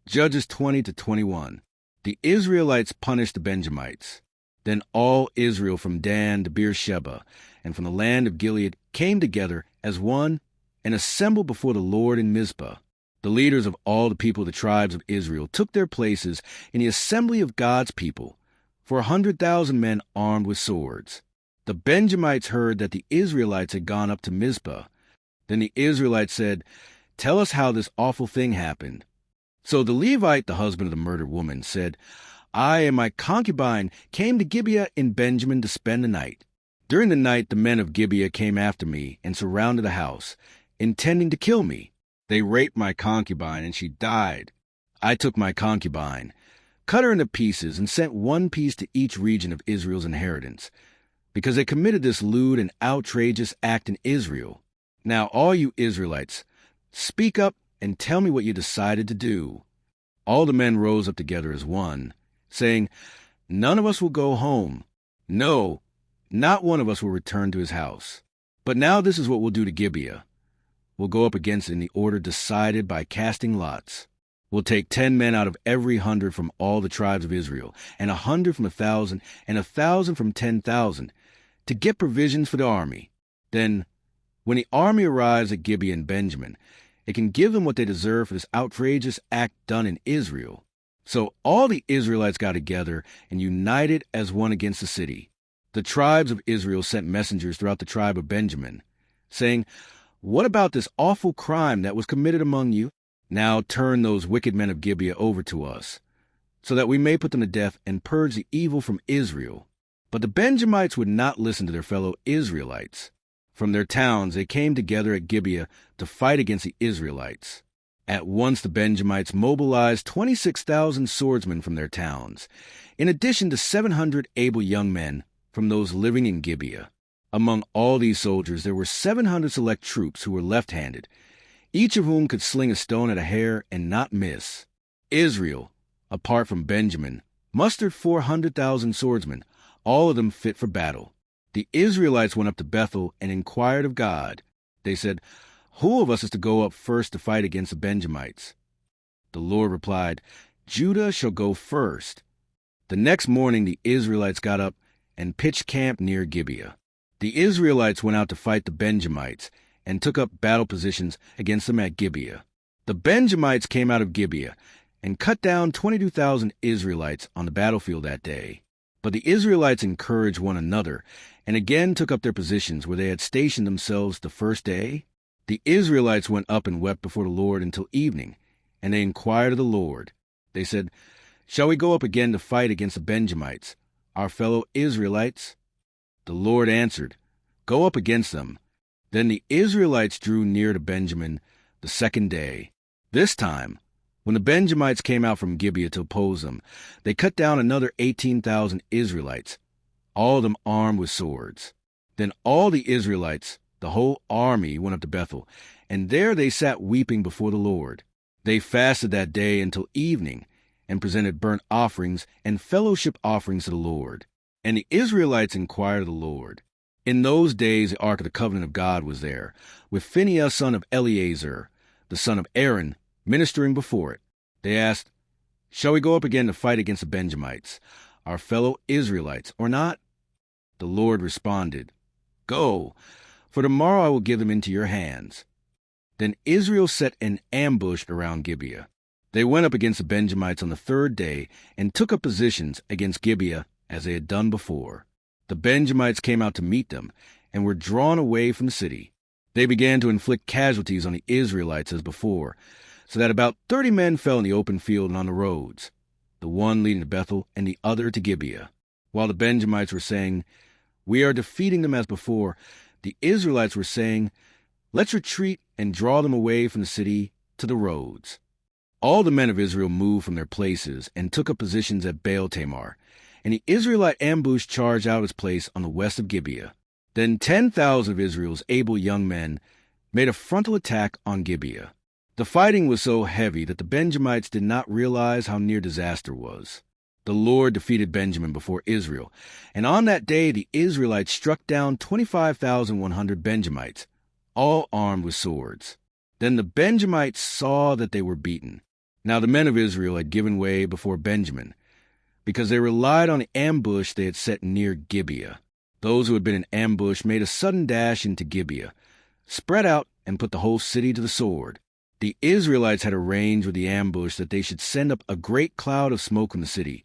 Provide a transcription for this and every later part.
Judges 20-21. The Israelites punished the Benjamites. Then all Israel from Dan to Beersheba and from the land of Gilead came together as one and assembled before the Lord in Mizpah. The leaders of all the people of the tribes of Israel took their places in the assembly of God's people, for 100,000 men armed with swords. The Benjamites heard that the Israelites had gone up to Mizpah. Then the Israelites said, "Tell us how this awful thing happened." So the Levite, the husband of the murdered woman, said, "I and my concubine came to Gibeah in Benjamin to spend the night. During the night the men of Gibeah came after me and surrounded the house, intending to kill me. They raped my concubine, and she died. I took my concubine, cut her into pieces, and sent one piece to each region of Israel's inheritance, because they committed this lewd and outrageous act in Israel. Now all you Israelites, speak up and tell me what you decided to do." All the men rose up together as one, saying, "None of us will go home. No, not one of us will return to his house. But now this is what we'll do to Gibeah. We'll go up against it in the order decided by casting lots. We'll take 10 men out of every 100 from all the tribes of Israel, and 100 from 1,000, and 1,000 from 10,000, to get provisions for the army. Then, when the army arrives at Gibeah and Benjamin, it can give them what they deserve for this outrageous act done in Israel." So all the Israelites got together and united as one against the city. The tribes of Israel sent messengers throughout the tribe of Benjamin, saying, "What about this awful crime that was committed among you? Now turn those wicked men of Gibeah over to us, so that we may put them to death and purge the evil from Israel." But the Benjamites would not listen to their fellow Israelites. From their towns they came together at Gibeah to fight against the Israelites. At once the Benjamites mobilized 26,000 swordsmen from their towns, in addition to 700 able young men from those living in Gibeah. Among all these soldiers there were 700 select troops who were left-handed, each of whom could sling a stone at a hare and not miss. Israel, apart from Benjamin, mustered 400,000 swordsmen, all of them fit for battle. The Israelites went up to Bethel and inquired of God. They said, "Who of us is to go up first to fight against the Benjamites?" The Lord replied, "Judah shall go first." The next morning the Israelites got up and pitched camp near Gibeah. The Israelites went out to fight the Benjamites and took up battle positions against them at Gibeah. The Benjamites came out of Gibeah and cut down 22,000 Israelites on the battlefield that day. But the Israelites encouraged one another and again took up their positions where they had stationed themselves the first day. The Israelites went up and wept before the Lord until evening, and they inquired of the Lord. They said, "Shall we go up again to fight against the Benjamites, our fellow Israelites?" The Lord answered, "Go up against them." Then the Israelites drew near to Benjamin the second day. This time, when the Benjamites came out from Gibeah to oppose them, they cut down another 18,000 Israelites, all of them armed with swords. Then all the Israelites, the whole army, went up to Bethel, and there they sat weeping before the Lord. They fasted that day until evening, and presented burnt offerings and fellowship offerings to the Lord. And the Israelites inquired of the Lord. In those days the ark of the covenant of God was there, with Phinehas son of Eleazar, the son of Aaron, ministering before it. They asked, "Shall we go up again to fight against the Benjamites, our fellow Israelites, or not?" The Lord responded, "Go, for tomorrow I will give them into your hands." Then Israel set an ambush around Gibeah. They went up against the Benjamites on the third day and took up positions against Gibeah as they had done before. The Benjamites came out to meet them and were drawn away from the city. They began to inflict casualties on the Israelites as before, so that about 30 men fell in the open field and on the roads, the one leading to Bethel and the other to Gibeah. While the Benjamites were saying, "We are defeating them as before," the Israelites were saying, "Let's retreat and draw them away from the city to the roads." All the men of Israel moved from their places and took up positions at Baal-Tamar, and the Israelite ambush charged out of its place on the west of Gibeah. Then 10,000 of Israel's able young men made a frontal attack on Gibeah. The fighting was so heavy that the Benjamites did not realize how near disaster was. The Lord defeated Benjamin before Israel, and on that day the Israelites struck down 25,100 Benjamites, all armed with swords. Then the Benjamites saw that they were beaten. Now the men of Israel had given way before Benjamin, because they relied on the ambush they had set near Gibeah. Those who had been in ambush made a sudden dash into Gibeah, spread out, and put the whole city to the sword. The Israelites had arranged with the ambush that they should send up a great cloud of smoke from the city,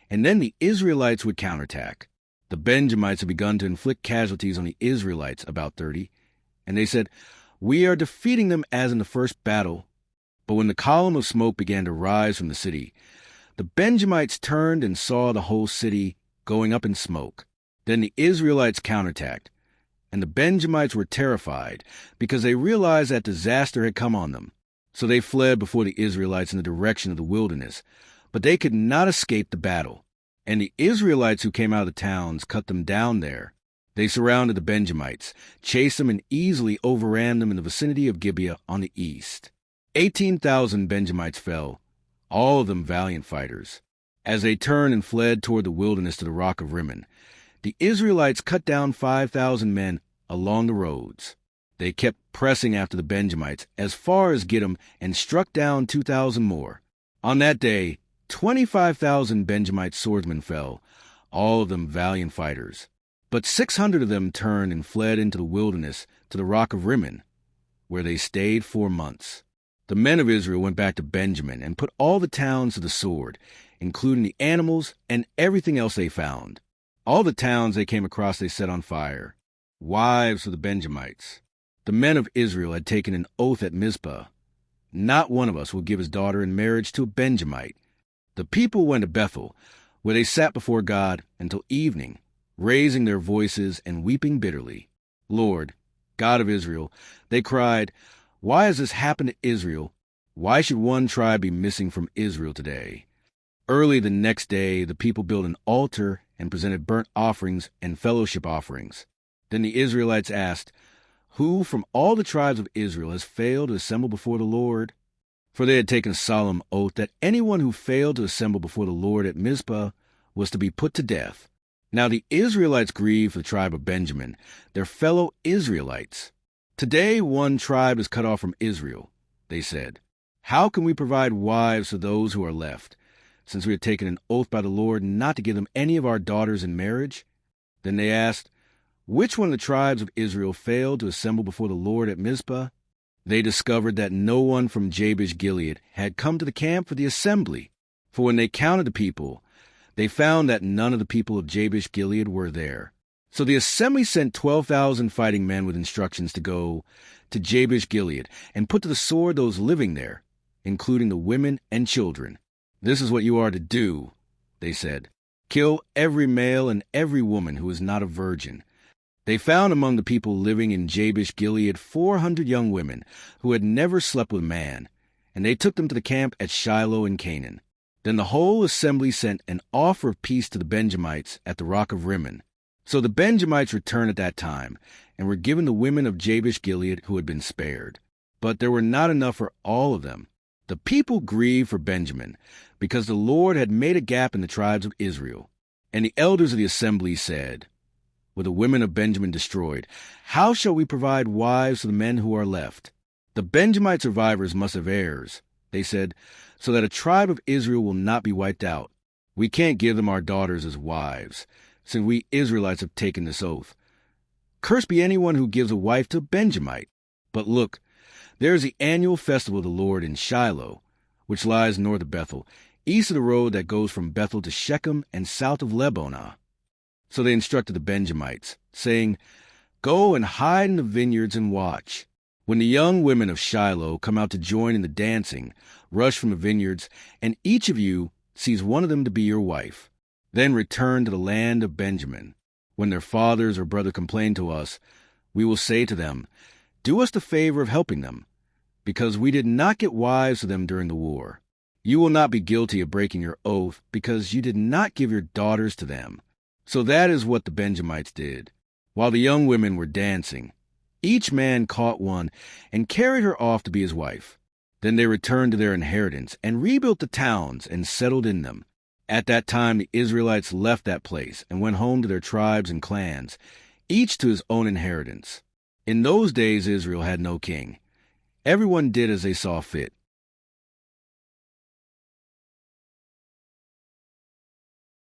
and then the Israelites would counterattack. The Benjamites had begun to inflict casualties on the Israelites, about 30, and they said, "We are defeating them as in the first battle." But when the column of smoke began to rise from the city, the Benjamites turned and saw the whole city going up in smoke. Then the Israelites counterattacked, and the Benjamites were terrified because they realized that disaster had come on them. So they fled before the Israelites in the direction of the wilderness, but they could not escape the battle. And the Israelites who came out of the towns cut them down there. They surrounded the Benjamites, chased them, and easily overran them in the vicinity of Gibeah on the east. 18,000 Benjamites fell, all of them valiant fighters. As they turned and fled toward the wilderness to the rock of Rimmon, the Israelites cut down 5,000 men along the roads. They kept pressing after the Benjamites as far as Gibeah and struck down 2,000 more. On that day, 25,000 Benjamite swordsmen fell, all of them valiant fighters. But 600 of them turned and fled into the wilderness to the rock of Rimmon, where they stayed 4 months. The men of Israel went back to Benjamin and put all the towns to the sword, including the animals and everything else they found. All the towns they came across they set on fire, wives of the Benjamites. The men of Israel had taken an oath at Mizpah. Not one of us will give his daughter in marriage to a Benjamite. The people went to Bethel, where they sat before God until evening, raising their voices and weeping bitterly. "Lord, God of Israel," they cried, "why has this happened to Israel? Why should one tribe be missing from Israel today?" Early the next day, the people built an altar and presented burnt offerings and fellowship offerings. Then the Israelites asked, "Who from all the tribes of Israel has failed to assemble before the Lord?" For they had taken a solemn oath that anyone who failed to assemble before the Lord at Mizpah was to be put to death. Now the Israelites grieved for the tribe of Benjamin, their fellow Israelites. "Today one tribe is cut off from Israel," they said. "How can we provide wives for those who are left, since we have taken an oath by the Lord not to give them any of our daughters in marriage?" Then they asked, "Which one of the tribes of Israel failed to assemble before the Lord at Mizpah?" They discovered that no one from Jabesh-Gilead had come to the camp for the assembly, for when they counted the people, they found that none of the people of Jabesh-Gilead were there. So the assembly sent 12,000 fighting men with instructions to go to Jabesh-Gilead and put to the sword those living there, including the women and children. "This is what you are to do," they said. "Kill every male and every woman who is not a virgin." They found among the people living in Jabesh-Gilead 400 young women who had never slept with a man, and they took them to the camp at Shiloh in Canaan. Then the whole assembly sent an offer of peace to the Benjamites at the rock of Rimmon. So the Benjamites returned at that time, and were given the women of Jabesh-Gilead who had been spared. But there were not enough for all of them. The people grieved for Benjamin, because the Lord had made a gap in the tribes of Israel. And the elders of the assembly said, "With the women of Benjamin destroyed, how shall we provide wives for the men who are left? The Benjamite survivors must have heirs," they said, "so that a tribe of Israel will not be wiped out. We can't give them our daughters as wives, since we Israelites have taken this oath. Cursed be anyone who gives a wife to a Benjamite. But look, there is the annual festival of the Lord in Shiloh, which lies north of Bethel, east of the road that goes from Bethel to Shechem and south of Lebonah." So they instructed the Benjamites, saying, "Go and hide in the vineyards and watch. When the young women of Shiloh come out to join in the dancing, rush from the vineyards, and each of you sees one of them to be your wife. Then return to the land of Benjamin. When their fathers or brothers complain to us, we will say to them, 'Do us the favor of helping them, because we did not get wives for them during the war.' You will not be guilty of breaking your oath, because you did not give your daughters to them." So that is what the Benjamites did. While the young women were dancing, each man caught one and carried her off to be his wife. Then they returned to their inheritance and rebuilt the towns and settled in them. At that time the Israelites left that place and went home to their tribes and clans, each to his own inheritance. In those days Israel had no king. Everyone did as they saw fit.